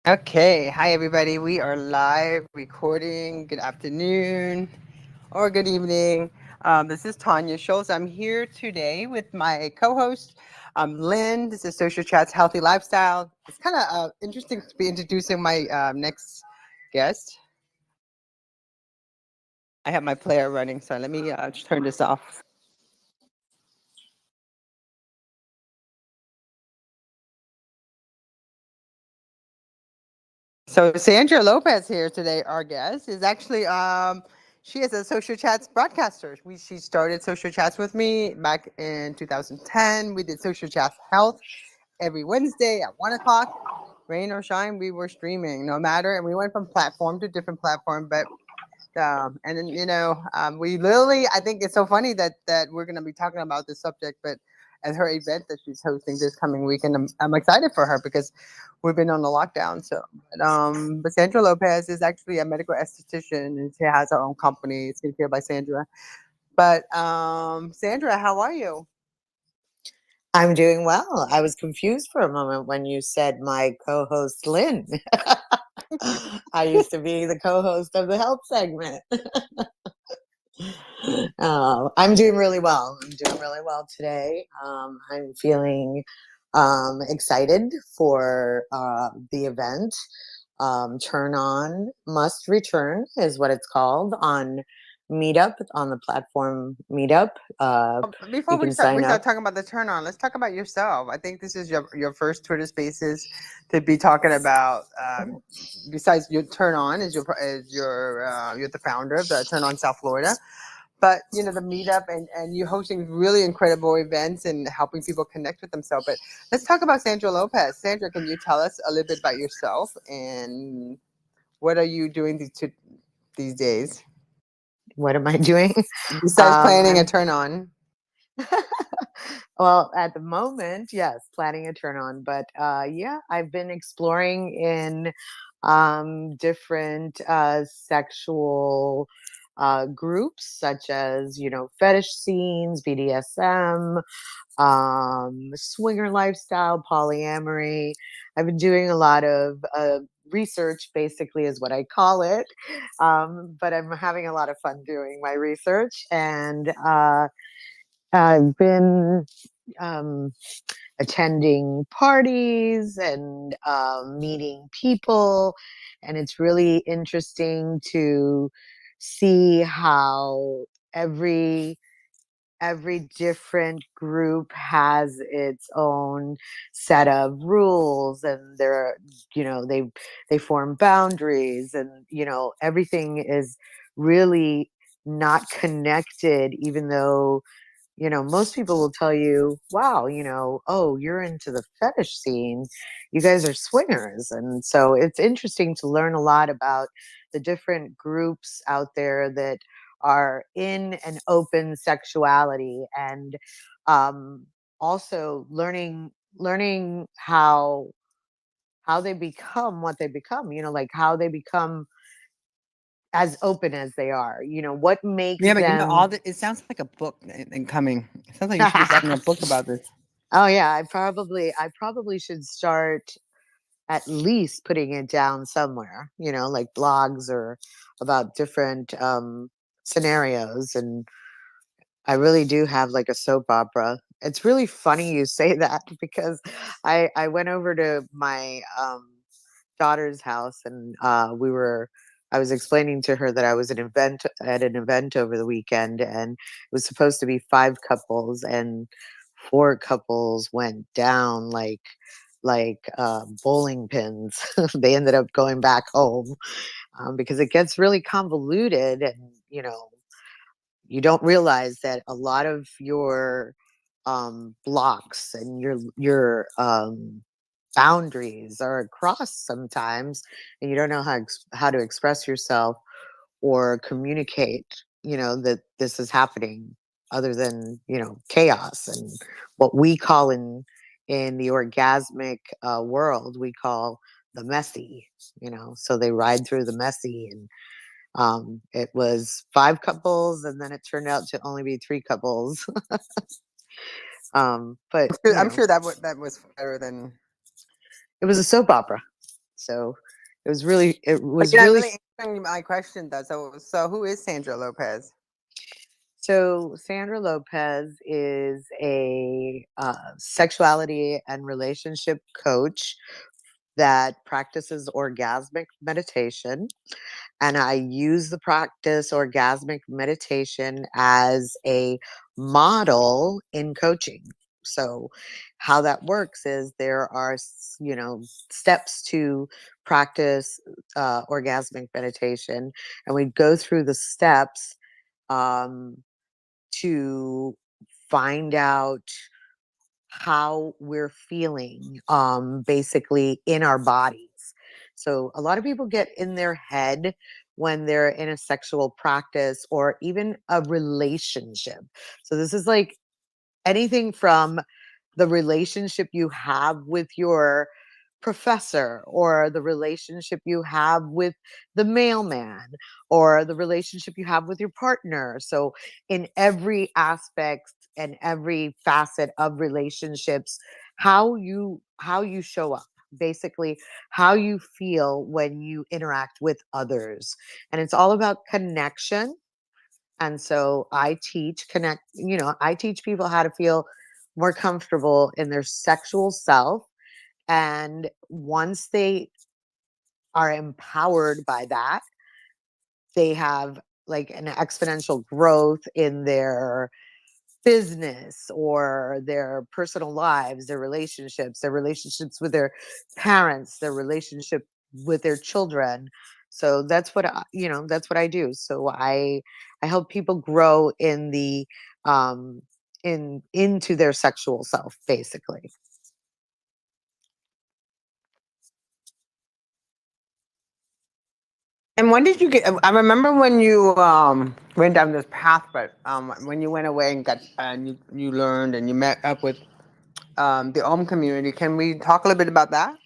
Okay, hi everybody. We are live recording. Good afternoon or good evening. This is Tonya Scholz. I'm here today with my co-host, Lynne. This is Social Chat's Healthy Lifestyle. It's kind of interesting to be introducing my next guest. I have my player running, so let me just turn this off. So Sandra Lopez here today, our guest, is actually she is a social chats broadcaster. She started social chats with me back in 2010. We did social chats health every Wednesday at 1 o'clock. Rain or shine, we were streaming no matter, and we went from platform to different platform. But and then we literally, I think it's so funny that we're gonna be talking about this subject, but at her event that she's hosting this coming weekend, I'm excited for her because we've been on the lockdown. So, but Sandra Lopez is actually a medical esthetician and she has her own company, Skincare by Sandra. But Sandra, how are you? I'm doing well. I was confused for a moment when you said my co-host Lynn. I used to be the co-host of the health segment. I'm doing really well. I'm doing really well today. I'm feeling excited for the event. Turn On Must Return is what it's called on Meetup, on the platform Meetup. Before You we can start, sign we start up. talking about the turn on. Let's talk about yourself. I think this is your first Twitter Spaces to be talking about. Besides your turn on, you're the founder of the Turn On South Florida, but the meetup and you hosting really incredible events and helping people connect with themselves. But let's talk about Sandra Lopez. Sandra, can you tell us a little bit about yourself and what are you doing these days What am I doing? besides planning a I'm turn on? Well, at the moment, yes, planning a turn on. But yeah, I've been exploring in different sexual groups, such as, fetish scenes, BDSM, swinger lifestyle, polyamory. I've been doing a lot of research, basically, is what I call it. But I'm having a lot of fun doing my research. And I've been um, attending parties and meeting people. And it's really interesting to see how every every different group has its own set of rules, and they form boundaries, and everything is really not connected, even though most people will tell you, wow, oh, you're into the fetish scene. You guys are swingers. And so it's interesting to learn a lot about the different groups out there that are in an open sexuality, and um, also learning how they become what they become, like how they become as open as they are, what makes Yeah, but all them. the it sounds like a book and coming. It sounds like you should be writing a book about this. Oh yeah, I probably should start at least putting it down somewhere, like blogs or about different scenarios. And I really do have like a soap opera. It's really funny you say that because I went over to my daughter's house, and I was explaining to her that I was at an event over the weekend, and it was supposed to be five couples, and four couples went down like bowling pins. They ended up going back home because it gets really convoluted, and you don't realize that a lot of your blocks and your boundaries are crossed sometimes, and you don't know how to express yourself or communicate, that this is happening, other than chaos, and what we call in the orgasmic world, we call the messy. So they ride through the messy, and it was five couples, and then it turned out to only be three couples. But I'm sure that was better than. it was a soap opera. So it But was you're not really. really answering my question though. So who is Sandra Lopez? So Sandra Lopez is a sexuality and relationship coach that practices orgasmic meditation. And I use the practice orgasmic meditation as a model in coaching. So how that works is there are, steps to practice orgasmic meditation, and we go through the steps um, to find out how we're feeling basically in our bodies. So a lot of people get in their head when they're in a sexual practice or even a relationship. So this is like anything from the relationship you have with your professor, or the relationship you have with the mailman, or the relationship you have with your partner. So in every aspect and every facet of relationships, how you show up, basically how you feel when you interact with others. And it's all about connection. And so I teach people how to feel more comfortable in their sexual self. And once they are empowered by that, they have like an exponential growth in their business or their personal lives, their relationships with their parents, their relationship with their children. So that's what I do. So I help people grow in the into their sexual self, basically. And when did you get? I remember when you went down this path, but when you went away and got and you learned and you met up with the Om community. Can we talk a little bit about that?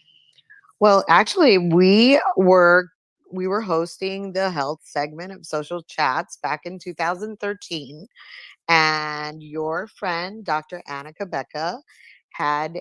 Well, actually, we were hosting the health segment of Social Chats back in 2013, and your friend, Dr. Anna Becca, had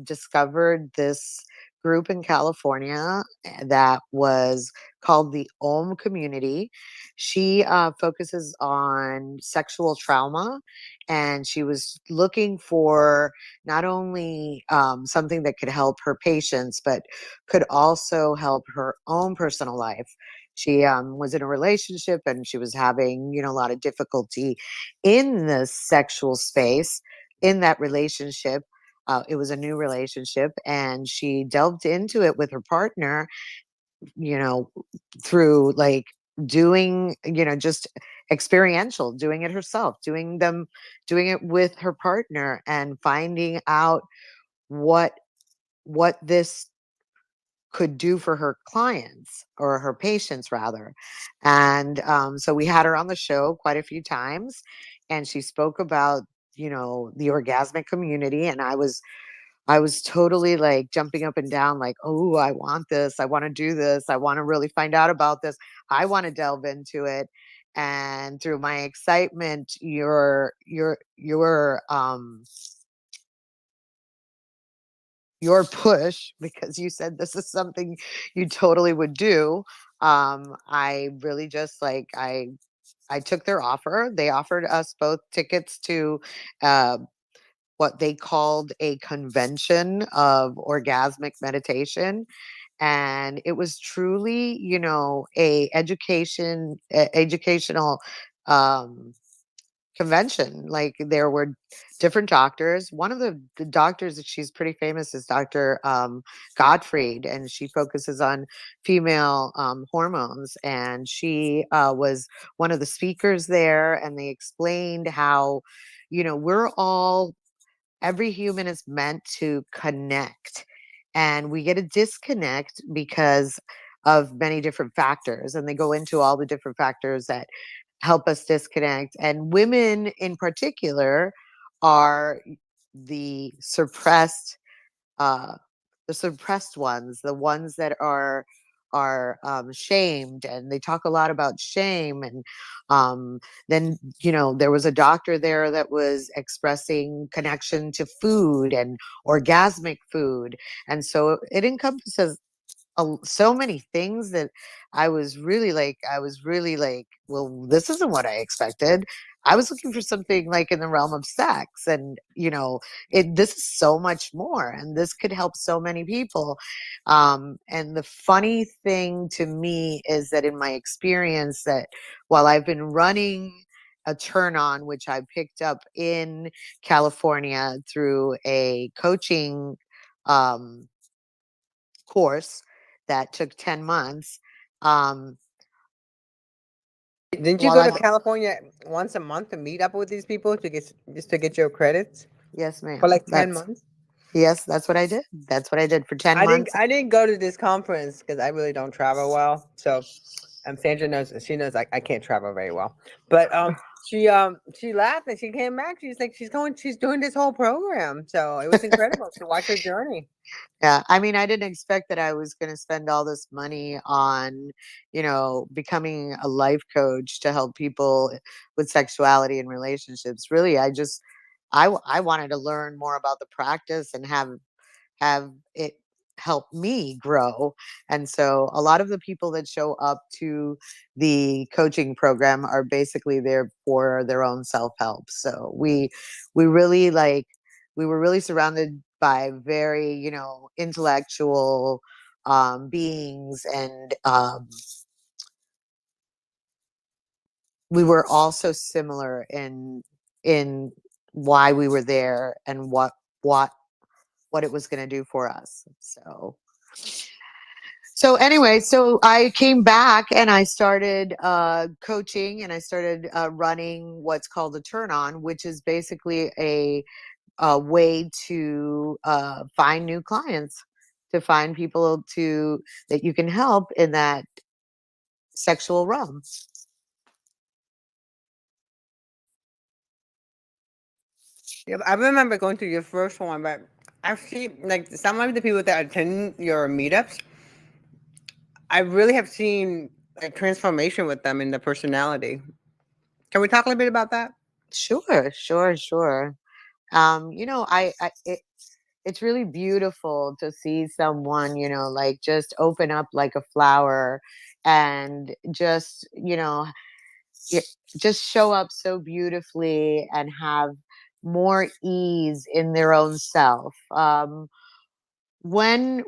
discovered this group in California that was called the Om Community. She focuses on sexual trauma, and she was looking for not only something that could help her patients, but could also help her own personal life. She was in a relationship, and she was having, a lot of difficulty in the sexual space in that relationship. It was a new relationship, and she delved into it with her partner, you know, through like doing, just experiential, doing it herself, doing it with her partner, and finding out what this could do for her clients, or her patients rather. And so we had her on the show quite a few times, and she spoke about, the orgasmic community. And I was totally like jumping up and down, like, oh, I want this, I want to do this, I want to really find out about this, I want to delve into it. And through my excitement, your push, because you said this is something you totally would do. I really just like I took their offer. They offered us both tickets to uh, what they called a convention of orgasmic meditation, and it was truly, a educational um convention. Like, there were different doctors. One of the doctors that she's pretty famous is Dr. Gottfried, and she focuses on female hormones. And she was one of the speakers there, and they explained how, we're all every human is meant to connect, and we get a disconnect because of many different factors. And they go into all the different factors that help us disconnect. And women in particular are the suppressed, uh, ones, the ones that are shamed. And they talk a lot about shame. And then, there was a doctor there that was expressing connection to food and orgasmic food. And so it encompasses so many things that I was really like, well, this isn't what I expected. I was looking for something like in the realm of sex, and this is so much more, and this could help so many people. And the funny thing to me is that in my experience, that while I've been running a turn on, which I picked up in California through a coaching um, course that took 10 months. Um, Didn't you while go to I've, California once a month to meet up with these people to get just to get your credits yes, for ma'am. like 10 months? That's what I did. That's what I did for 10 I didn't months. I didn't go to this conference because I really don't travel well. So Sandra knows, she knows I can't travel very well. But she laughed and she came back. She's like she's doing this whole program. So it was incredible to watch her journey. Yeah. I mean, I didn't expect that I was going to spend all this money on, becoming a life coach to help people with sexuality and relationships. Really, I wanted to learn more about the practice and have it help me grow. And so a lot of the people that show up to the coaching program are basically there for their own self-help. So we really we were really surrounded by very, intellectual beings, and we were also similar in why we were there and what what it was going to do for us. So anyway, so I came back and I started coaching, and I started running what's called a turn on, which is basically a way to find new clients, to find people that you can help in that sexual realm. Yeah, I remember going to your first one, but I've seen like some of the people that attend your meetups. I really have seen a transformation with them in the personality. Can we talk a little bit about that? Sure, sure, sure. It's really beautiful to see someone, like just open up like a flower, and y- just show up so beautifully and have more ease in their own self. When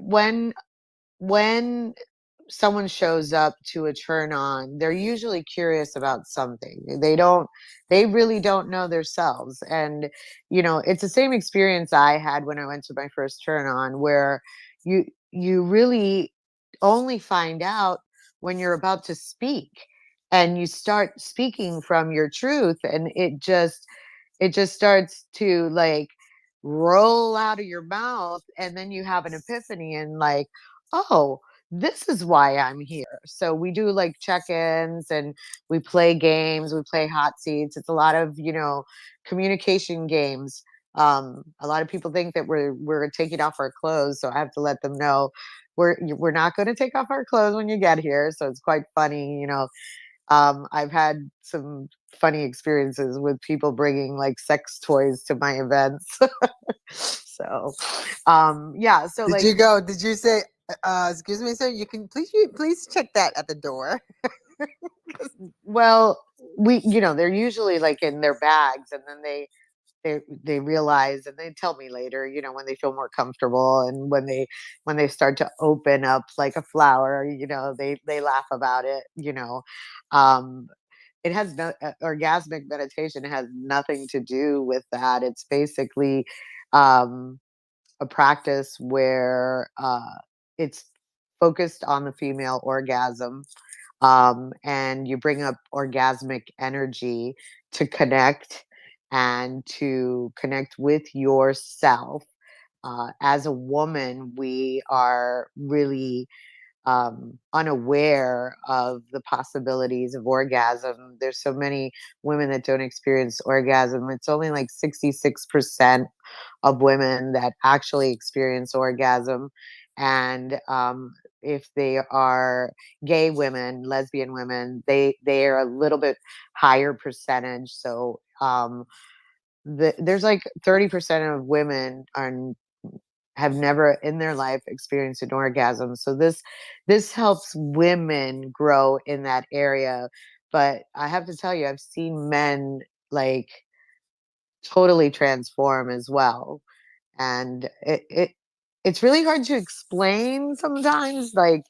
someone shows up to a turn on, they're usually curious about something. They really don't know themselves. And, it's the same experience I had when I went to my first turn on, where you, you really only find out when you're about to speak, and you start speaking from your truth, and it just starts to like roll out of your mouth, and then you have an epiphany, and like, oh, this is why I'm here. So we do like check-ins, and we play games, we play hot seats. It's a lot of, communication games. A lot of people think that we're taking off our clothes, so I have to let them know we're not going to take off our clothes when you get here. So it's quite funny. I've had some funny experiences with people bringing like sex toys to my events. So, yeah. So Did like, you go? Did you say, "Excuse me, sir, you please check that at the door"? well, they're usually like in their bags, and then they realize, and they tell me later, when they feel more comfortable, and when they start to open up like a flower, they laugh about it. Um, it has no orgasmic meditation has nothing to do with that. It's basically um, a practice where it's focused on the female orgasm, and you bring up orgasmic energy to connect with yourself. As a woman, we are really unaware of the possibilities of orgasm. There's so many women that don't experience orgasm. It's only like 66% of women that actually experience orgasm. And if they are gay women, lesbian women, they are a little bit higher percentage. So there's like 30% of women are have never in their life experienced an orgasm. So this helps women grow in that area. But I have to tell you, I've seen men like totally transform as well. And it's really hard to explain sometimes. Like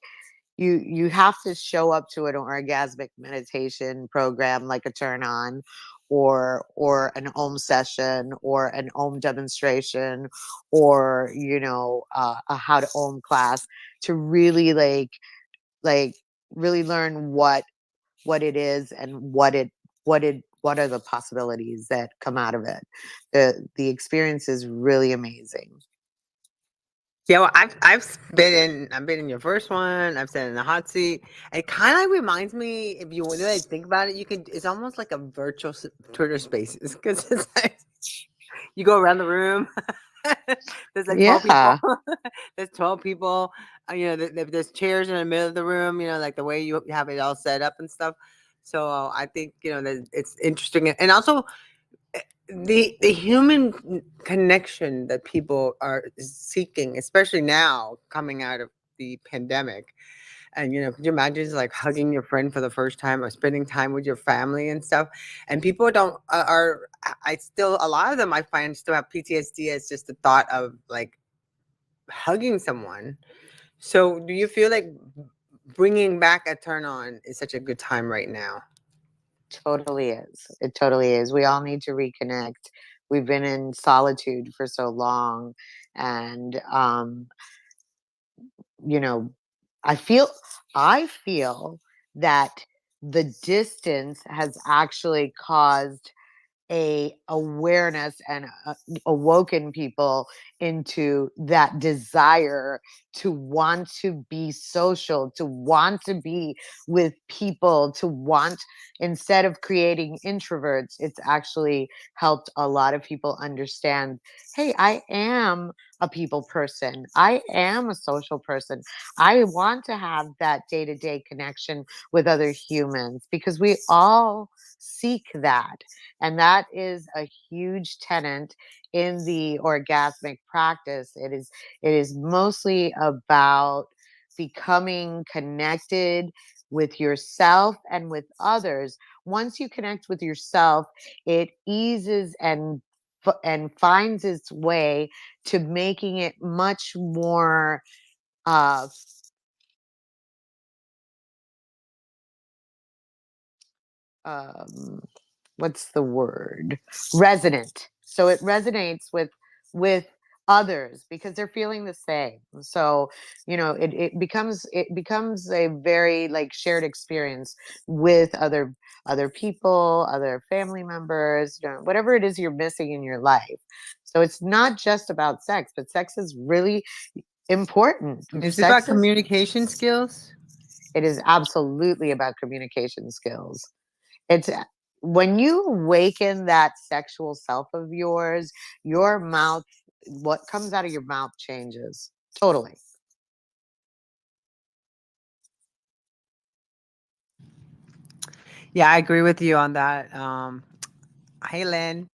you have to show up to an orgasmic meditation program like a turn on, or an om session, or an om demonstration, or a how to om class, to really like really learn what it is, and what are the possibilities that come out of it. The experience is really amazing. Yeah, well, I've been in your first one. I've sat in the hot seat. It kind of reminds me, if you really think about it, it's almost like a virtual Twitter Spaces, because it's like you go around the room. There's like 12 people. Yeah, There's 12 people. There's chairs in the middle of the room. Like the way you have it all set up and stuff. So I think that it's interesting, and also the human connection that people are seeking, especially now coming out of the pandemic. And could you imagine just like hugging your friend for the first time, or spending time with your family and stuff? And people don't are I still, a lot of them I find still have PTSD as just the thought of like hugging someone. So do you feel like bringing back a turn on is such a good time right now? totally is. It totally is. We all need to reconnect. We've been in solitude for so long, and you know, I feel I feel that the distance has actually caused a awareness, and awoken people into that desire to want to be social, to want to be with people, to want, instead of creating introverts, it's actually helped a lot of people understand, hey, I am a people person, I am a social person, I want to have that day-to-day connection with other humans, because we all seek that. And that is a huge tenet in the orgasmic practice. It is mostly about becoming connected with yourself and with others. Once you connect with yourself, it eases and finds its way to making it much more uh, um, what's the word, resonant. So it resonates with others because they're feeling the same. So it becomes a very like shared experience with other people, other family members, whatever it is you're missing in your life. So it's not just about sex, but sex is really important. Is it about sex is communication skills? it is absolutely about communication skills. It's when you awaken that sexual self of yours, your mouth, what comes out of your mouth changes. Totally. Yeah, I agree with you on that. Hey, Lynn.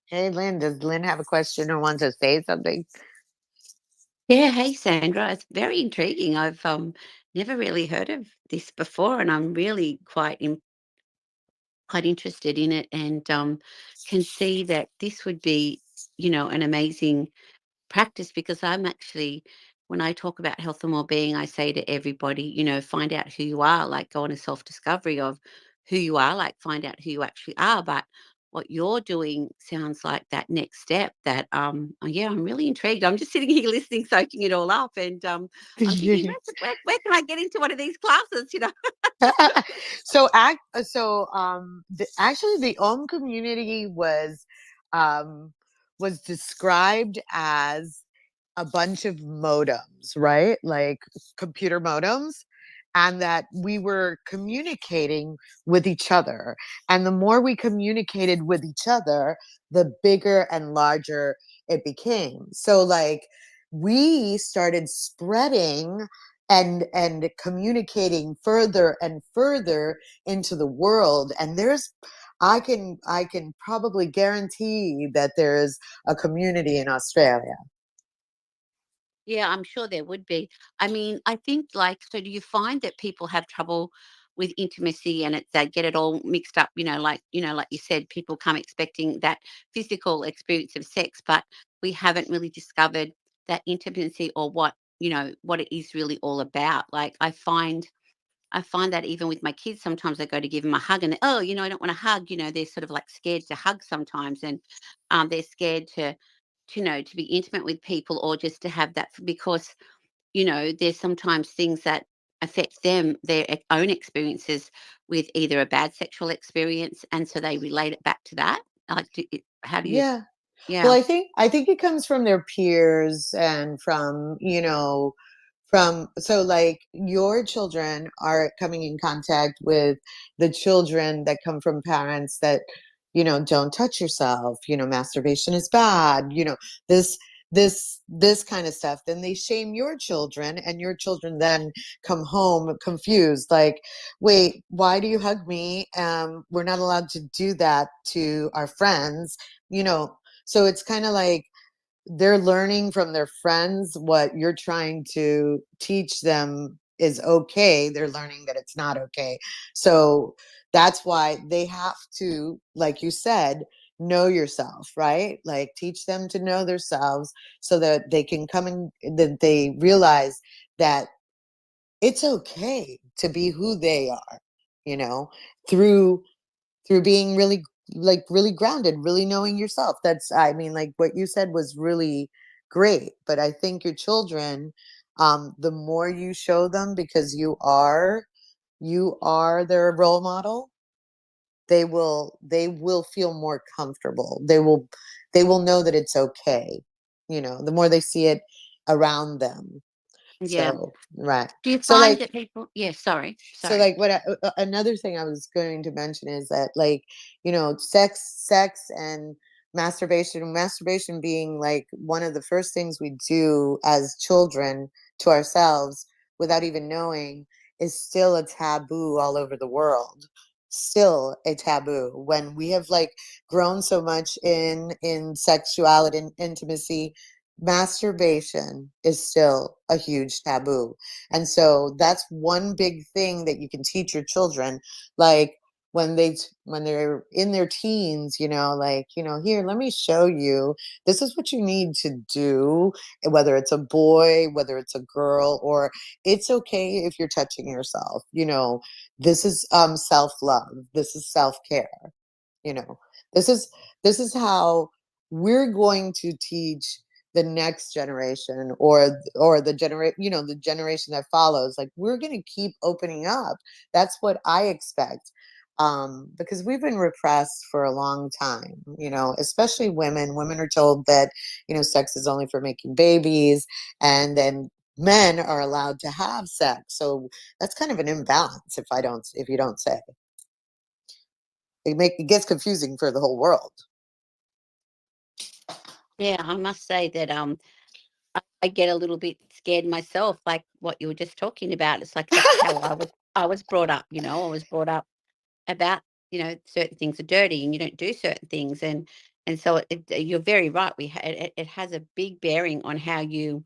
Hey, Lynn, does Lynn have a question or want to say something? Yeah, hey Sandra, it's very intriguing. I've never really heard of this before, and I'm really quite interested in it, and can see that this would be, an amazing practice, because I'm actually, when I talk about health and well-being, I say to everybody, find out who you are, like go on a self-discovery of who you are, like find out who you actually are. But what you're doing sounds like that next step that yeah, I'm really intrigued. I'm just sitting here listeing, soaking it all up, and I'm thinking, where can I get into one of these classes? Actually the Om community um was described as a bunch of modems, right? Like computer modems, and that we were communicating with each other. And the more we communicated with each other, the bigger and larger it became. So like we started spreading and communicating further and further into the world. And I can probably guarantee that there's a community in Australia. Yeah, I'm sure there would be. I mean, I think like, so do you find that people have trouble with intimacy and they get it all mixed up, like you said, people come expecting that physical experience of sex, but we haven't really discovered that intimacy or what it is really all about. Like I find that even with my kids, sometimes I go to give them a hug and oh, I don't want to hug. They're sort of like scared to hug sometimes, and they're scared to be intimate with people or just to have that because there's sometimes things that affect them, their own experiences with either a bad sexual experience, and so they relate it back to that. Like, how do you? Yeah. Well, Yeah, I think it comes from their peers and from, from so like your children are coming in contact with the children that come from parents that, don't touch yourself, masturbation is bad, this this kind of stuff. Then they shame your children and your children then come home confused like, wait, why do you hug me? We're not allowed to do that to our friends, you know so it's kind of like they're learning from their friends what you're trying to teach them is okay. They're learning that it's not okay. So that's why they have to, like you said, know yourself, right? Like teach them to know themselves so that they can come and that they realize that it's okay to be who they are, you know, through being really really grounded, really knowing yourself. That's, I mean, like what you said was really great. But I think your children, the more you show them, because you are their role model, they will feel more comfortable. They will know that it's okay. The more they see it around them. yeah. So right. Do you So find like that people? Yeah, sorry, so sorry. like another thing I was going to mention is that, like, sex and masturbation being like one of the first things we do as children to ourselves without even knowing, is still a taboo all over the world. Still a taboo when we have like grown so much in sexuality and intimacy. Masturbation is still a huge taboo. And so that's one big thing that you can teach your children, like when they're in their teens, like, here, let me show you. This is what you need to do, whether it's a boy, whether it's a girl, or it's okay if you're touching yourself. This is self-love. This is self-care. You know, this is how we're going to teach the next generation, or the generation that follows. Like, we're going to keep opening up. That's what I expect. Because we've been repressed for a long time, especially women are told that, sex is only for making babies, and then men are allowed to have sex. So that's kind of an imbalance, if you don't say. It gets confusing for the whole world. Yeah, I must say that I get a little bit scared myself, like what you were just talking about. It's like that's how I was brought up. I was brought up about certain things are dirty and you don't do certain things, and so you're very right. It has a big bearing on how you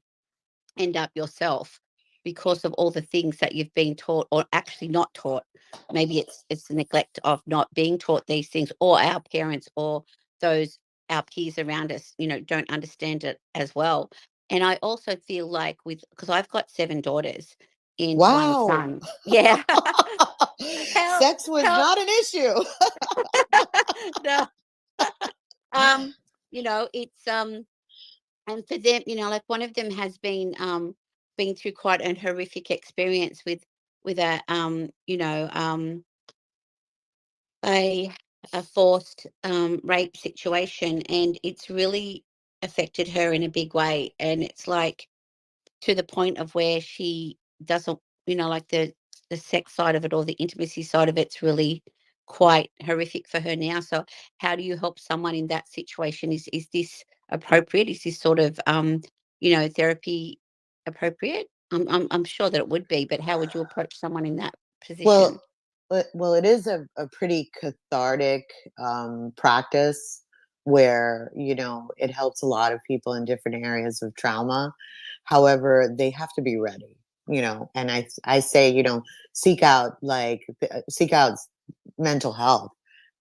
end up yourself because of all the things that you've been taught or actually not taught. Maybe it's the neglect of not being taught these things, or our parents or those our peers around us, don't understand it as well. And I also feel like because I've got 7 daughters and one Wow. son. Yeah. how Sex was how not an issue. no. um it's and for them, like one of them has been through quite an horrific experience with a a forced rape situation, and it's really affected her in a big way. And it's like to the point of where she doesn't, like the sex side of it or the intimacy side of it's really quite horrific for her now. So how do you help someone in that situation? Is this appropriate? Is this sort of therapy appropriate? I'm sure that it would be, but how would you approach someone in that Well, position? it is a pretty cathartic practice. where, it helps a lot of people in different areas of trauma. However, they have to be ready, and I say, seek out seek out mental health,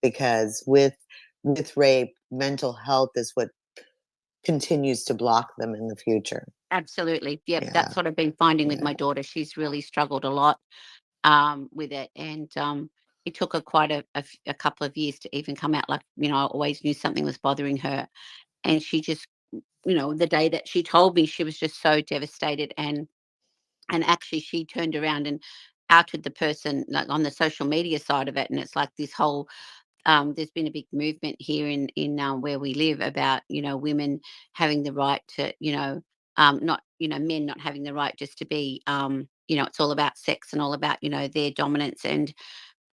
because with rape, mental health is what continues to block them in the future. Absolutely. Yep. Yeah. That's what I've been finding with Yeah. my daughter. She's really struggled a lot with it. And it took her quite a couple of years to even come out. Like, I always knew something was bothering her. And she just, the day that she told me, she was just so devastated. And actually, she turned around and outed the person, like, on the social media side of it. And it's like this whole there's been a big movement here in where we live about, women having the right to, not, men not having the right just to be, it's all about sex and all about, their dominance. And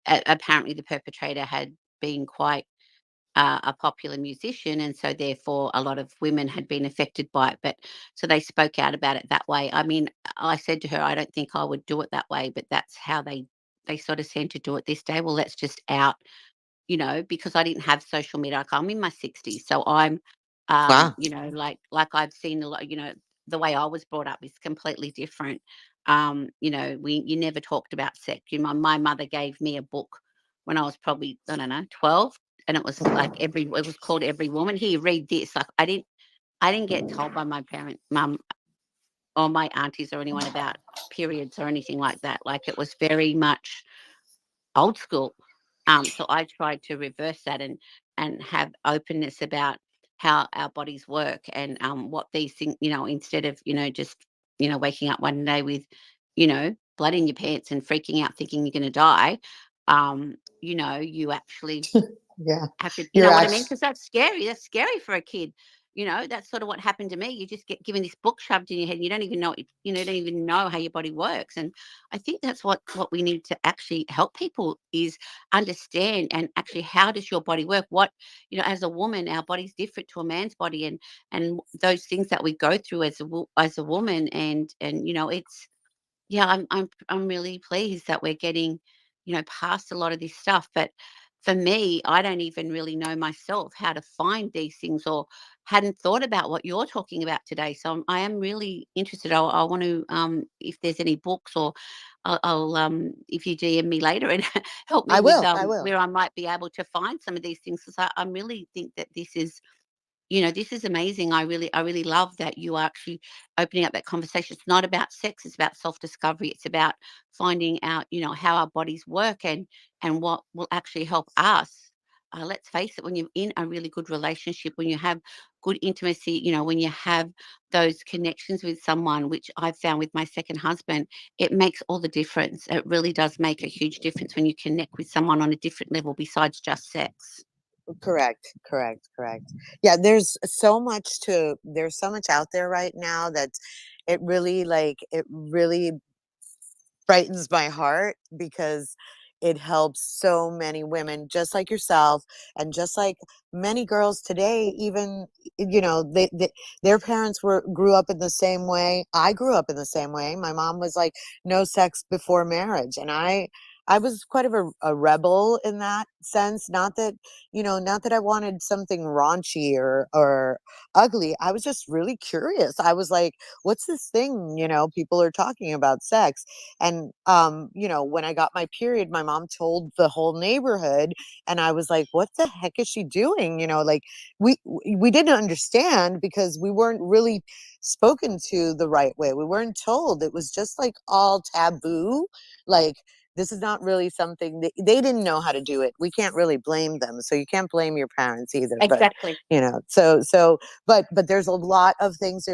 apparently the perpetrator had been quite a popular musician, and so therefore a lot of women had been affected by it. But so they spoke out about it that way. I mean, I said to her, I don't think I would do it that way, but that's how they sort of seem to do it this day. Well, let's just out, because I didn't have social media. Like, I'm in my 60s, so I'm, Wow. like I've seen a lot. The way I was brought up is completely different. You never talked about sex. My mother gave me a book when I was probably, I don't know, 12, and it was like it was called Every Woman. Here, read this. Like, I didn't get told by my parent, mum, or my aunties or anyone about periods or anything like that. Like, it was very much old school. So I tried to reverse that and have openness about how our bodies work, and what these things, instead of, just, waking up one day with, blood in your pants and freaking out thinking you're going to die. You actually Yeah. have to, you You're know what I mean? actually Because that's scary. That's scary for a kid. That's sort of what happened to me. You just get given this book shoved in your head, and you don't even know, don't even know how your body works. And I think that's what we need to actually help people is understand, and actually, how does your body work? What, as a woman, our body's different to a man's body, and those things that we go through as a woman, and it's, yeah, I'm really pleased that we're getting, past a lot of this stuff. But for me, I don't even really know myself how to find these things, or hadn't thought about what you're talking about today. So I am really interested. I want to, if there's any books, or if you DM me later and help me I with will. I will. where I might be able to find some of these things, because I really think that this is amazing. I really love that you are actually opening up that conversation. It's not about sex, it's about self-discovery. It's about finding out, how our bodies work, and what will actually help us. Let's face it, when you're in a really good relationship, when you have good intimacy, when you have those connections with someone, which I've found with my second husband, it makes all the difference. It really does make a huge difference when you connect with someone on a different level besides just sex. Correct. Correct. Correct. Yeah. There's so much out there right now that it really brightens my heart, because it helps so many women just like yourself, and just like many girls today. Even, their parents grew up in the same way I grew up in. The same way my mom was like, no sex before marriage, and I was quite of a rebel in that sense. Not that I wanted something raunchy or ugly. I was just really curious. I was like, what's this thing, people are talking about sex? And when I got my period, my mom told the whole neighborhood, and I was like, what the heck is she doing? Like, we didn't understand, because we weren't really spoken to the right way. We weren't told. It was just like all taboo. Like, this is not really something that they didn't know how to do it. We can't really blame them. So you can't blame your parents either. But Exactly. but there's a lot of things.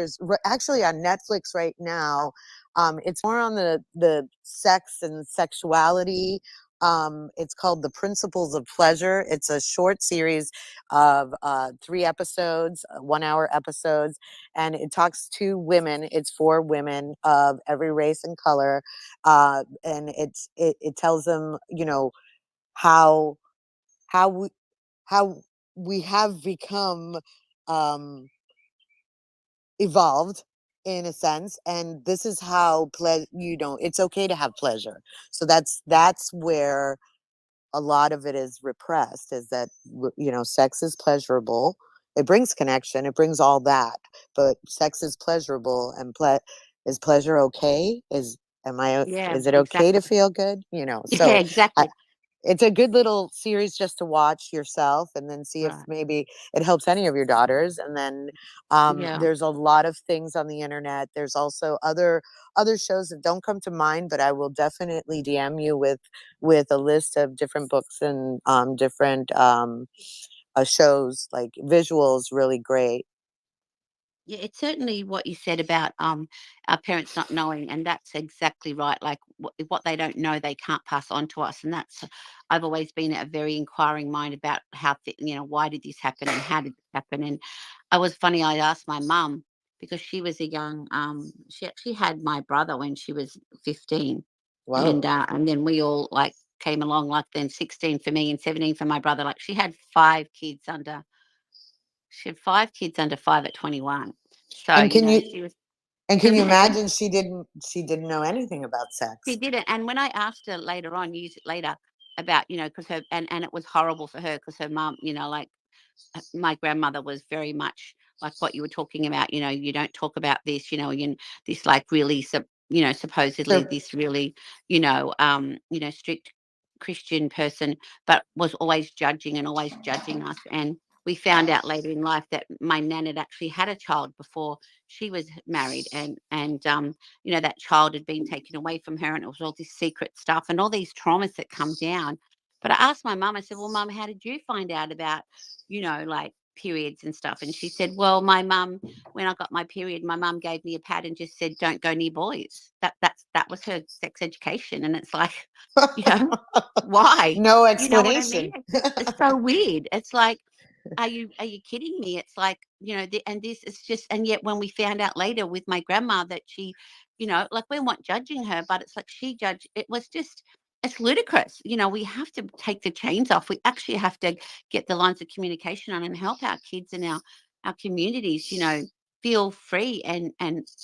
Actually on Netflix right now. It's more on the sex and sexuality. It's called The Principles of Pleasure. It's a short series of 3 episodes, 1 hour episodes, and it talks to women. It's for women of every race and color, and it tells them, how how we how we have become, um, evolved in a sense, and this is how it's okay to have pleasure. So that's where a lot of it is repressed, is that sex is pleasurable, it brings connection, it brings all that, but sex is pleasurable, and is pleasure okay? Yeah, Is it okay to exactly. feel good? Yeah, So exactly. it's a good little series just to watch yourself, and then see if Right. maybe it helps any of your daughters. And then Yeah. there's a lot of things on the internet. There's also other shows that don't come to mind, but I will definitely DM you with a list of different books and different shows, like visuals, really great. Yeah, it's certainly what you said about our parents not knowing, and that's exactly right. Like what they don't know, they can't pass on to us, and that's I've always been a very inquiring mind about how why did this happen and how did this happen. And I was funny. I asked my mum because she was a young. She actually had my brother when she was 15, Whoa. and then we all like came along. Like then 16 for me and 17 for my brother. Like she had 5 kids under 5 at 21. So, And can you and she can was you having imagine she didn't know anything about she sex? did it, and when I asked her later on, years later, about, because her and it was horrible for her because her mum, like, my grandmother was very much like what you were talking about, you don't talk about this, this like really, supposedly Sure. this really, strict Christian person, but was always judging and always judging us. And we found out later in life that my nan had actually had a child before she was married, and that child had been taken away from her, and it was all this secret stuff and all these traumas that come down. But I asked my mum, I said, well, mum, how did you find out about like periods and stuff? And she said, well, my mum, when I got my period, my mum gave me a pad and just said, don't go near boys. That was her sex education. And it's like, you know, why? No You know what I mean? explanation. It's so weird. It's like, are you kidding me? It's like, and this is just, and yet when we found out later with my grandma that she, like we weren't judging her, but it's like she judged. It was just, it's ludicrous. We have to take the chains off. We actually have to get the lines of communication on and help our kids and our communities, feel free and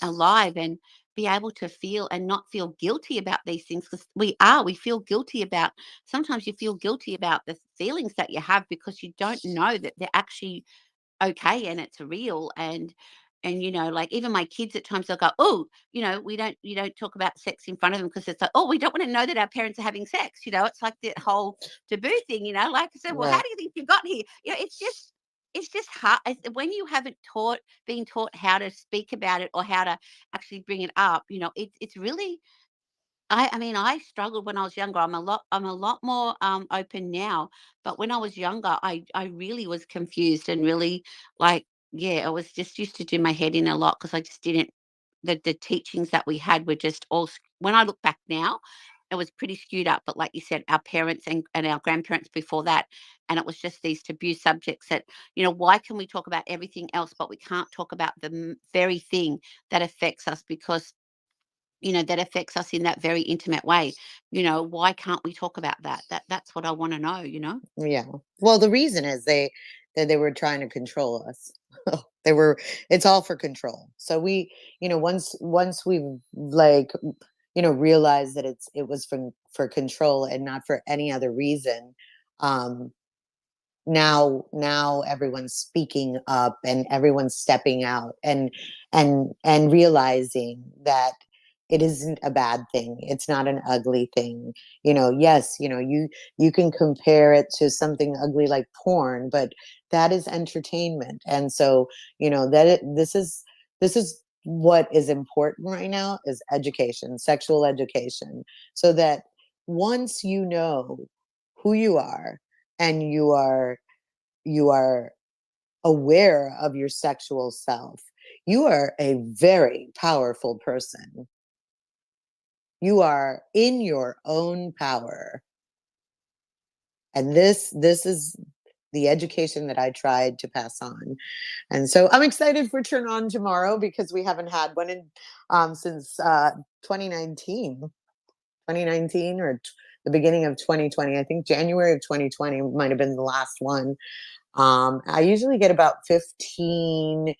alive, and be able to feel and not feel guilty about these things, because we feel guilty about, sometimes you feel guilty about the feelings that you have because you don't know that they're actually okay and it's real. And like even my kids at times they'll go, oh, we don't you don't talk about sex in front of them because it's like, oh, we don't want to know that our parents are having sex. It's like the whole taboo thing. Like I said, well, how Right. do you think you got here? It's just hard when you haven't been taught how to speak about it or how to actually bring it up. It's really, I mean, I struggled when I was younger. I'm a lot more open now, but when I was younger, I really was confused and really, like, yeah, I was just used to do my head in a lot because I just didn't, the teachings that we had were just all, when I look back now, it was pretty skewed up. But like you said, our parents and our grandparents before that, and it was just these taboo subjects that, why can we talk about everything else, but we can't talk about the very thing that affects us, because that affects us in that very intimate way. Why can't we talk about that? That's what I want to know. Yeah. Well, the reason is they were trying to control us. They were It's all for control. So once we like realized that it was for control and not for any other reason. um now everyone's speaking up, and everyone's stepping out, and realizing that it isn't a bad thing, it's not an ugly thing. Yes, you can compare it to something ugly like porn, but that is entertainment. And so this is what is important right now, is education, sexual education, so that once you know who you are, and you are aware of your sexual self, you are a very powerful person. You are in your own power. And this is the education that I tried to pass on. And so I'm excited for Turn On tomorrow, because we haven't had one since 2019. 2019, or the beginning of 2020. I think January of 2020 might have been the last one. I usually get about 15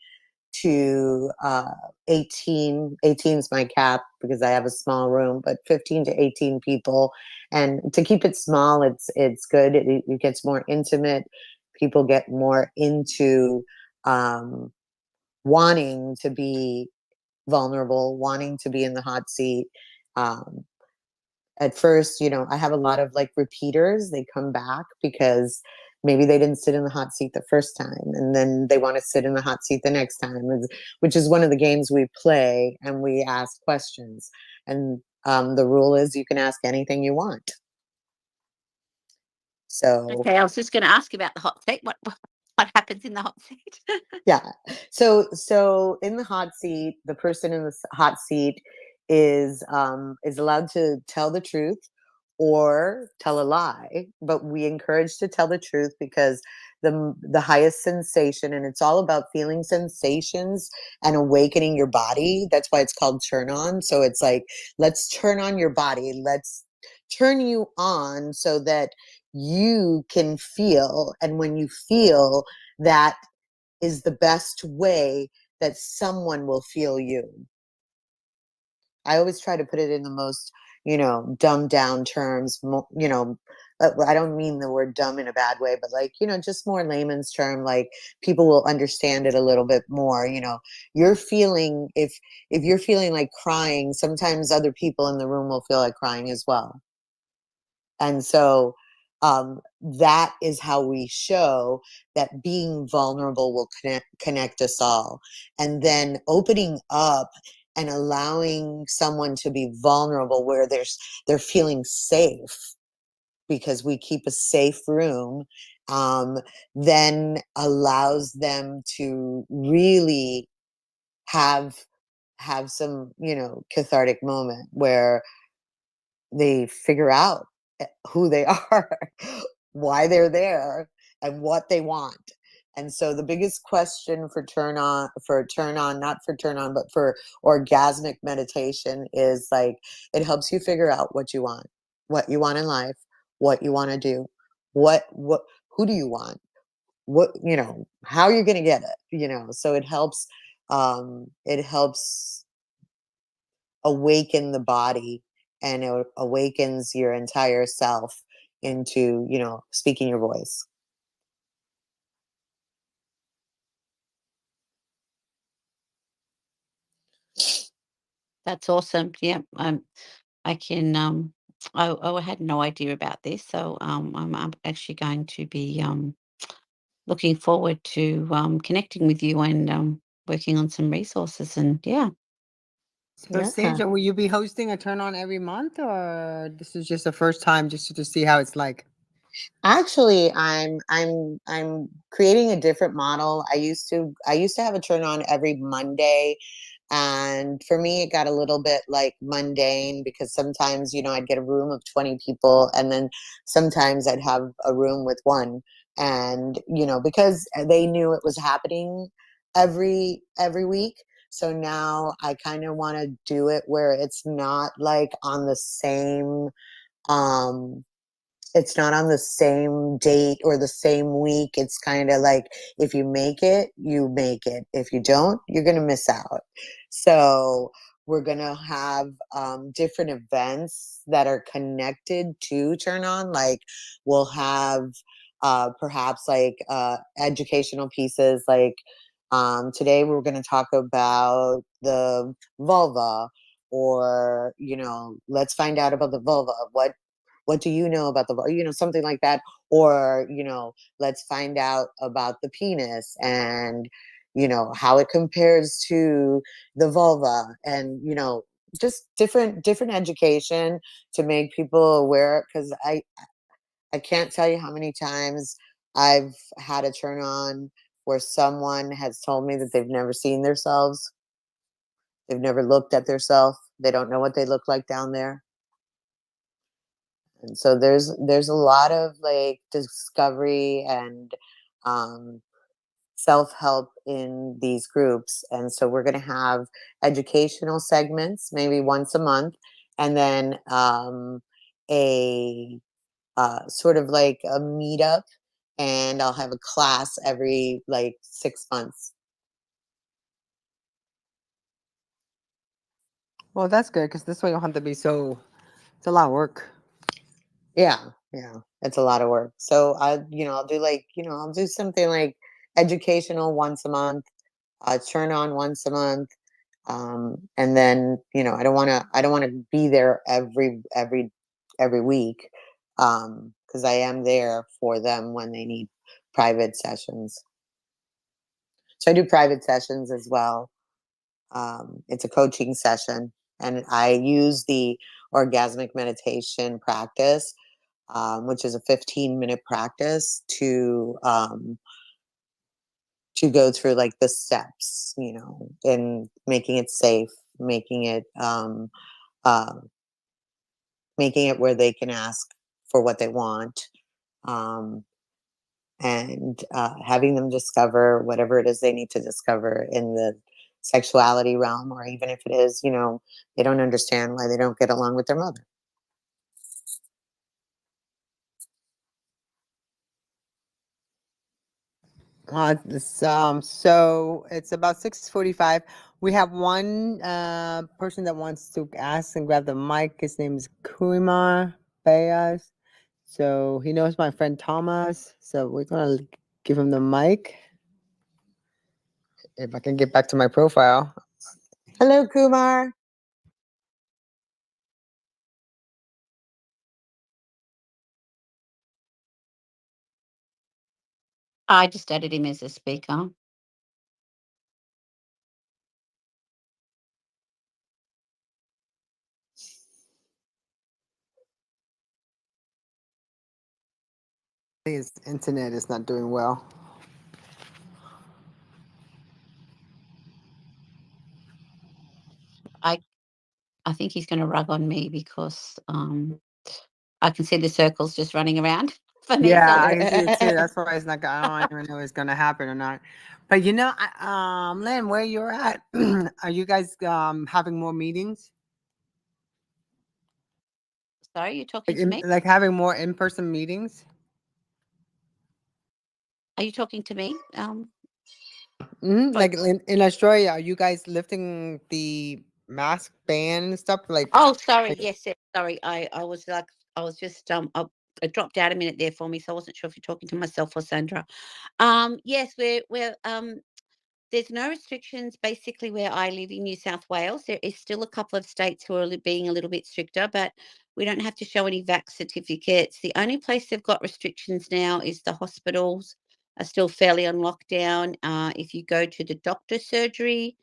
to 18. 18 is my cap because I have a small room, but 15 to 18 people. And to keep it small, it's good. It gets more intimate. People get more into um, wanting to be vulnerable, wanting to be in the hot seat. Um, at first, I have a lot of like repeaters. They come back because maybe they didn't sit in the hot seat the first time, and then they want to sit in the hot seat the next time, which is one of the games we play, and we ask questions. And the rule is you can ask anything you want. So Okay, I was just going to ask about the hot seat. What happens in the hot seat? yeah. So in the hot seat, the person in the hot seat is allowed to tell the truth or tell a lie, but we encourage to tell the truth because the highest sensation, and it's all about feeling sensations and awakening your body. That's why it's called turn on. So it's like, let's turn on your body. Let's turn you on so that you can feel. And when you feel, that is the best way that someone will feel you. I always try to put it in the most, dumbed down terms, I don't mean the word dumb in a bad way, but like, just more layman's term, like people will understand it a little bit more. You're feeling, if you're feeling like crying, sometimes other people in the room will feel like crying as well. And so that is how we show that being vulnerable will connect us all. And then opening up and allowing someone to be vulnerable where they're feeling safe, because we keep a safe room, then allows them to really have some, cathartic moment where they figure out who they are, why they're there, and what they want. And so the biggest question for turn on, not for turn on, but for orgasmic meditation is like, it helps you figure out what you want in life, what you want to do, who do you want, how you're going to get it, so it helps awaken the body, and it awakens your entire self into, speaking your voice. That's awesome. Yeah, I can. I had no idea about this, so I'm actually going to be looking forward to connecting with you and working on some resources. And yeah, So, Yeah. Sandra, will you be hosting a turn on every month, or this is just the first time just to see how it's like? Actually, I'm creating a different model. I used to have a turn on every Monday, and for me it got a little bit like mundane, because sometimes, I'd get a room of 20 people, and then sometimes I'd have a room with one. And, because they knew it was happening every week. So now I kind of want to do it where it's not like on the same um it's not on the same date or the same week. It's kind of like, if you make it, you make it. If you don't, you're going to miss out. So we're going to have different events that are connected to Turn On. Like, we'll have perhaps like educational pieces. Like, today we're going to talk about the vulva, or, let's find out about the vulva. What do you know about something like that? Or, let's find out about the penis, and, how it compares to the vulva, and, just different education to make people aware. Because I can't tell you how many times I've had a turn on where someone has told me that they've never seen themselves. They've never looked at themselves. They don't know what they look like down there. And so there's a lot of like discovery and um, self-help in these groups. And so we're going to have educational segments maybe once a month, and then a sort of like a meetup, and I'll have a class every like 6 months. Well, that's good, because this way you don't have to be so. It's a lot of work. Yeah, it's a lot of work. So I'll do like, I'll do something like educational once a month, TurnOn once a month. And then, I don't want to be there every week. Cause I am there for them when they need private sessions. So I do private sessions as well. It's a coaching session, and I use the orgasmic meditation practice, which is a 15-minute practice to go through like the steps, and making it safe, uh, making it where they can ask for what they want, um, and having them discover whatever it is they need to discover in the sexuality realm, or even if it is, they don't understand why they don't get along with their mother. So it's about 6:45. We have one person that wants to ask and grab the mic. His name is Kumar Bayas. So he knows my friend Thomas. So we're gonna give him the mic. If I can get back to my profile. Hello, Kumar. I just added him as a speaker. His internet is not doing well. I think he's going to rug on me because I can see the circles just running around for me. Yeah, So I can see it too. That's why it's not. I don't even know if it's gonna happen or not. But Lynn, where you're at, are you guys having more meetings? sorry, you're talking to me? Like having more in-person meetings? Are you talking to me? Like in Australia, are you guys lifting the mask ban and stuff? Oh, sorry. Yes, sorry. I was like, I was just I dropped out a minute there for me, so I wasn't sure if you're talking to myself or Sandra. Yes, we're there's no restrictions basically where I live in New South Wales. There is still a couple of states who are being a little bit stricter, but we don't have to show any vax certificates. The only place they've got restrictions now is the hospitals are still fairly on lockdown. If you go to the doctor's surgery,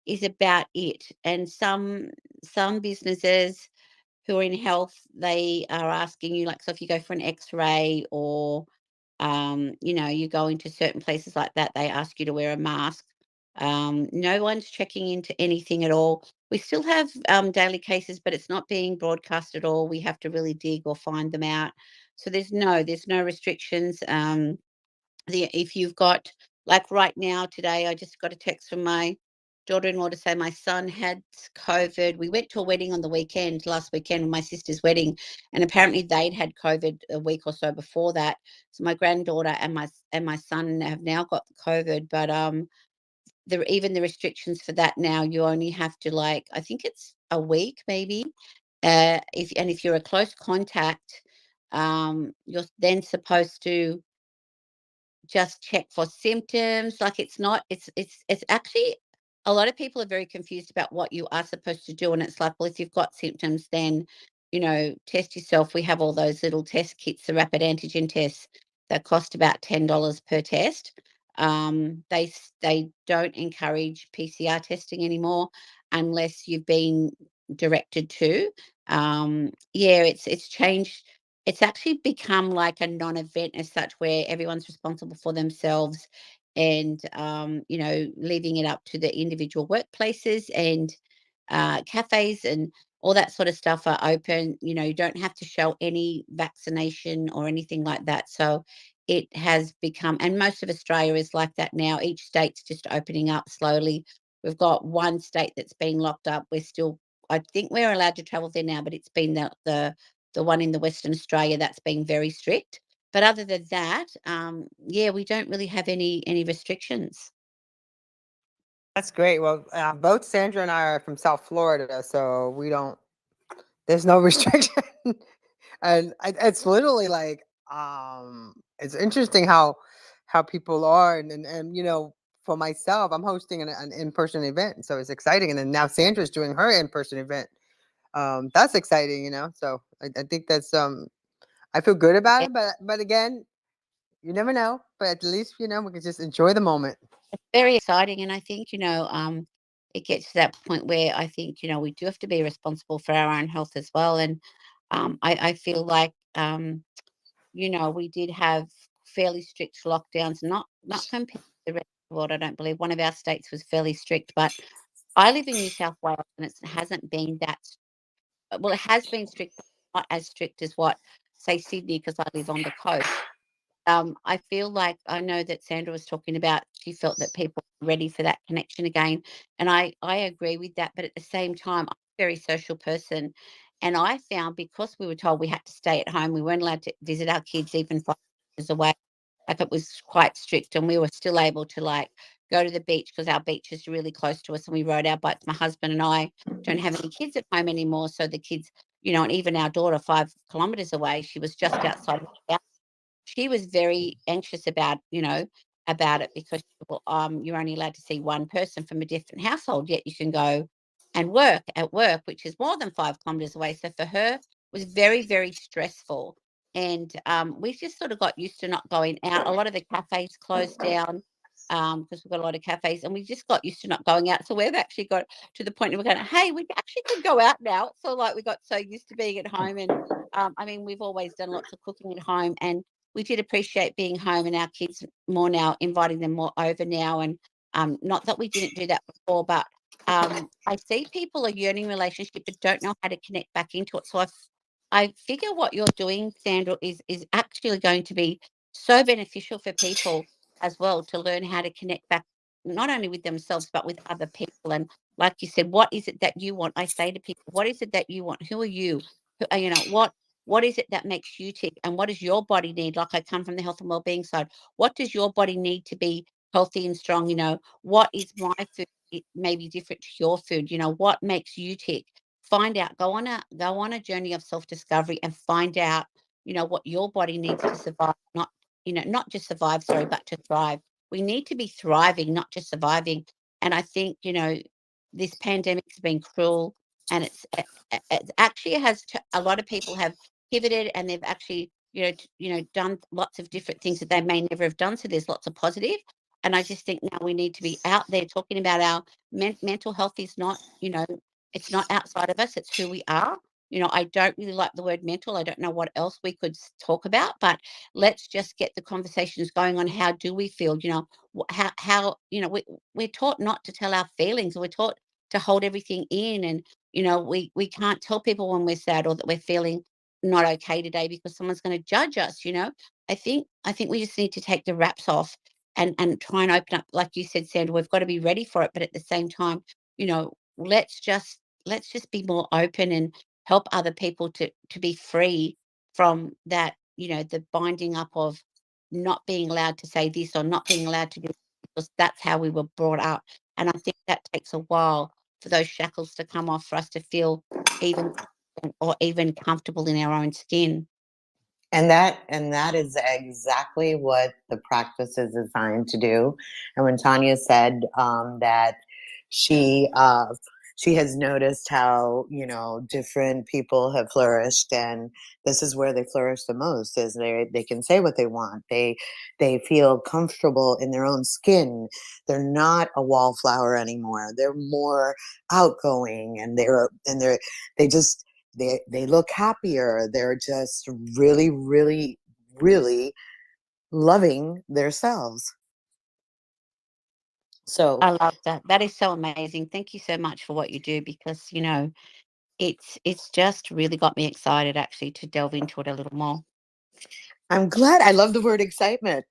is about it. And some businesses who are in health, they are asking you, like, so if you go for an X-ray or you go into certain places like that, they ask you to wear a mask. No one's checking into anything at all. We still have daily cases, but it's not being broadcast at all. We have to really dig or find them out. So there's no restrictions. If you've got, like, right now today, I just got a text from my daughter-in-law to say my son had COVID. We went to a wedding on the weekend, last weekend, my sister's wedding, and apparently they'd had COVID a week or so before that. So my granddaughter and my son have now got the COVID, but even the restrictions for that now, you only have to, like, I think it's a week maybe. If you're a close contact, you're then supposed to just check for symptoms. Like, it's not, it's actually, a lot of people are very confused about what you are supposed to do. And it's like, well, if you've got symptoms, then, test yourself. We have all those little test kits, the rapid antigen tests that cost about $10 per test. They don't encourage PCR testing anymore unless you've been directed to. Yeah, it's changed. It's actually become like a non-event as such, where everyone's responsible for themselves, and leaving it up to the individual workplaces, and cafes and all that sort of stuff are open. You don't have to show any vaccination or anything like that. So it has become, and most of Australia is like that now. Each state's just opening up slowly. We've got one state that's been locked up. I think we're allowed to travel there now, but it's been the one in the Western Australia that's been very strict. But other than that, yeah, we don't really have any restrictions. That's great. Well, both Sandra and I are from South Florida, so there's no restriction. And it's literally like, it's interesting how how people are, and for myself, I'm hosting an in-person event, so it's exciting. And then now Sandra's doing her in-person event. That's exciting, So I think that's I feel good about it, but again, you never know. But at least we can just enjoy the moment. Very exciting. And I think, it gets to that point where I think, we do have to be responsible for our own health as well. And I feel like, we did have fairly strict lockdowns, not compared to the rest of the world. I don't believe one of our states was fairly strict, but I live in New South Wales and it hasn't been that, well, it has been strict, but not as strict as what, say, Sydney, because I live on the coast. I feel like I know that Sandra was talking about she felt that people were ready for that connection again. And I agree with that. But at the same time, I'm a very social person. And I found because we were told we had to stay at home, we weren't allowed to visit our kids even 5 years away. Like it was quite strict. And we were still able to like go to the beach because our beach is really close to us and we rode our bikes. My husband and I don't have any kids at home anymore. So the kids, and even our daughter 5 kilometers away, she was just outside of the she was very anxious about it because well, you're only allowed to see one person from a different household, yet you can go and work at work, which is more than 5 kilometers away. So for her, it was very, very stressful. And we just sort of got used to not going out. A lot of the cafes closed down because we've got a lot of cafes, and we just got used to not going out. So we've actually got to the point where we're going, hey, we actually could go out now. So like we got so used to being at home. And I mean, we've always done lots of cooking at home, and we did appreciate being home and our kids more now, inviting them more over now. And not that we didn't do that before, but I see people are yearning relationship but don't know how to connect back into it. So I figure what you're doing, Sandra, is actually going to be so beneficial for people as well to learn how to connect back, not only with themselves, but with other people. And like you said, what is it that you want? I say to people, what is it that you want? Who are you? What is it that makes you tick? And what does your body need? Like I come from the health and wellbeing side. What does your body need to be healthy and strong? What is my food? It may be different to your food. What makes you tick? Find out. Go on a journey of self-discovery and find out, what your body needs to survive, not just survive, sorry, but to thrive. We need to be thriving, not just surviving. And I think, this pandemic's been cruel and it actually a lot of people have pivoted and they've actually done lots of different things that they may never have done, so there's lots of positive. And I just think now we need to be out there talking about our mental health is not it's not outside of us, it's who we are. I don't really like the word mental. I don't know what else we could talk about, but let's just get the conversations going on how do we feel. How we're taught not to tell our feelings, we're taught to hold everything in. And we can't tell people when we're sad or that we're feeling not okay today because someone's going to judge us. I think we just need to take the wraps off and try and open up, like you said, Sandra. We've got to be ready for it, but at the same time, let's just be more open and help other people to be free from that, the binding up of not being allowed to say this or not being allowed to do this, because that's how we were brought up. And I think that takes a while for those shackles to come off for us to feel even or even comfortable in our own skin. And that is exactly what the practice is designed to do. And when Tonya said that she she has noticed how different people have flourished, and this is where they flourish the most, is they can say what they want. They feel comfortable in their own skin. They're not a wallflower anymore. They're more outgoing, and they just they look happier. They're just really, really, really loving themselves. So I love that. That is so amazing. Thank you so much for what you do, because it's just really got me excited actually to delve into it a little more. I'm glad. I love the word excitement.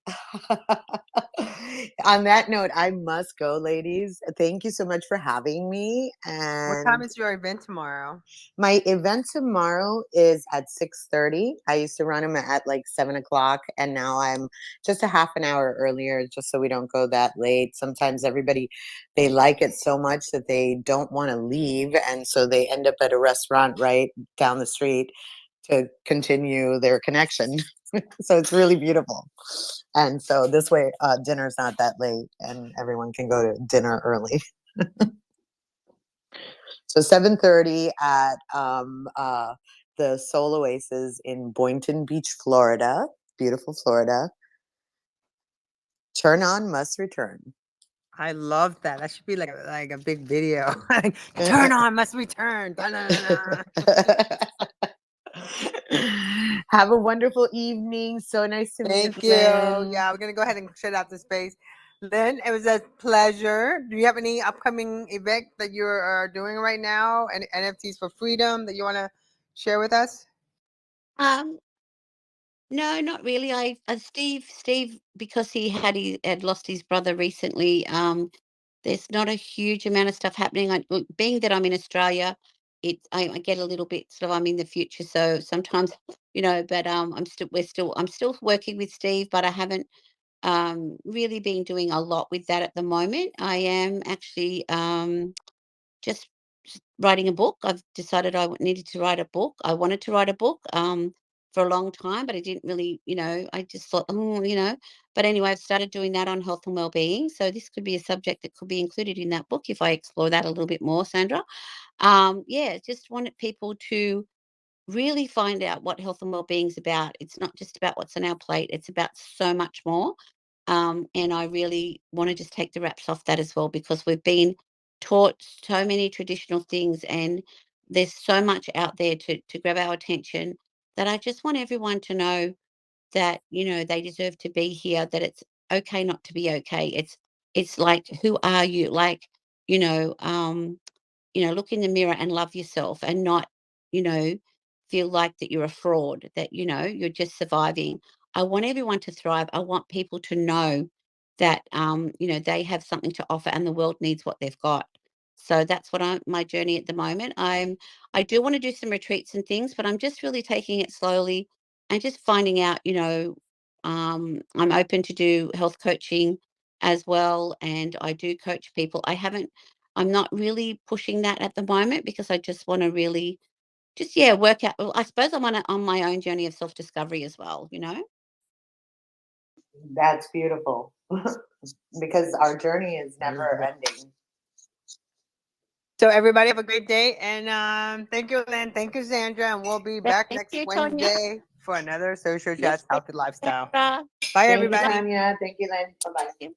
On that note, I must go, ladies. Thank you so much for having me. What time And is your event tomorrow? my event tomorrow is at 6:30. I used to run them at like 7 o'clock, and now I'm just a half an hour earlier, just so we don't go that late. Sometimes everybody, they like it so much that they don't want to leave, and so they end up at a restaurant right down the street to continue their connection. So it's really beautiful. And so this way, dinner's not that late and everyone can go to dinner early. So 7:30 at the Soul Oasis in Boynton Beach, Florida. Beautiful Florida. Turn on must return. I love that. That should be like a big video. Like, turn on, must return. Da-na-na-na. Have a wonderful evening. So nice to Thank meet you. Lynne. Yeah, we're gonna go ahead and shut out the space. Lynn, it was a pleasure. Do you have any upcoming event that you are doing right now? And NFTs for Freedom that you want to share with us? Um, no, not really. Steve, because he had lost his brother recently. There's not a huge amount of stuff happening. Being that I'm in Australia, I get a little bit sort of I'm in the future, so sometimes But I'm still working with Steve, but I haven't really been doing a lot with that at the moment. I am actually just writing a book. I've decided needed to write a book. I wanted to write a book for a long time, but I didn't really, I just thought, But anyway, I've started doing that on health and well-being. So this could be a subject that could be included in that book if I explore that a little bit more, Sandra. Yeah, just wanted people to really find out what health and well-being is about. It's not just about what's on our plate. It's about so much more. And I really want to just take the wraps off that as well, because we've been taught so many traditional things and there's so much out there to grab our attention, that I just want everyone to know that, they deserve to be here, that it's okay not to be okay. It's like, who are you? Like, you know, um, look in the mirror and love yourself, and not, you know, feel like that you're a fraud, that, you're just surviving. I want everyone to thrive. I want people to know that, they have something to offer and the world needs what they've got. So that's my journey at the moment. I do want to do some retreats and things, but I'm just really taking it slowly and just finding out, I'm open to do health coaching as well. And I do coach people. I'm not really pushing that at the moment, because I just want to really just, yeah, work out. Well, I suppose I'm on my own journey of self-discovery as well. That's beautiful. Because our journey is never ending. So everybody have a great day, and thank you, Lynn. Thank you, Sandra, and we'll be back Thank next you, Tonya. Wednesday for another Social Yes, Chats thank Healthy you, Lifestyle. Sandra. Bye, Thank you, everybody. Tonya. Thank you, Lynne. Bye-bye. Thank you.